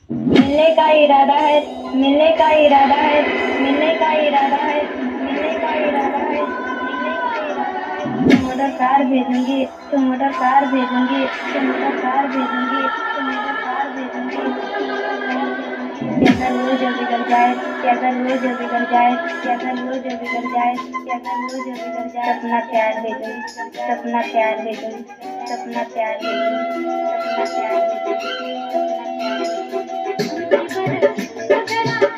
मिलने का इरादा है, मिलने का इरादा है, मिलने का इरादा है, मिलने का इरादा है, मिलने का इरादा है। टमाटर कार भेजूंगी, टमाटर कार भेजूंगी, टमाटर कार भेजूंगी, टमाटर कार भेजूंगी, टमाटर कार भेजूंगी। कि अगर वो जो बिगड़ जाए, कि अगर वो जो बिगड़ जाए, कि अगर वो जो बिगड़ जाए, कि अगर वो जो बिगड़ जाए। सपना प्यार भेजूंगी, सपना प्यार भेजूंगी, सपना प्यार भेजूंगी, सपना प्यार भेजूंगी, सपना प्यार भेजूंगी।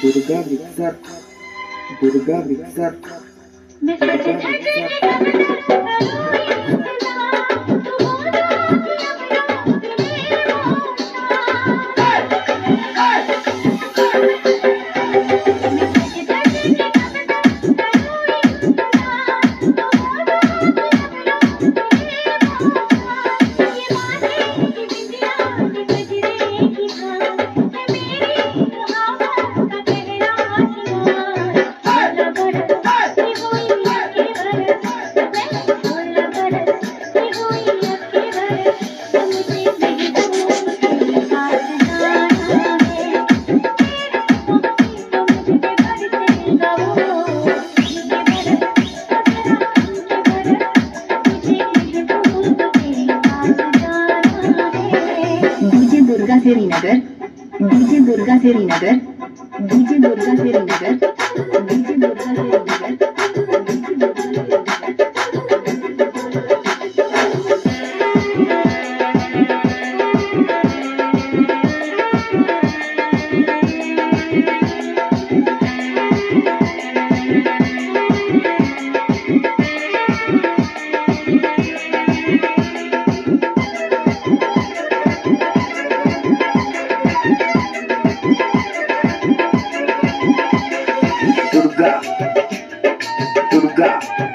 दुर्गा विकसत, दुर्गा विकसत, दुर्गा विकसत। Durga Srinagar, DJ Durga Srinagar, DJ Durga Srinagar, DJ Durga Srinagar. Durga, Durga.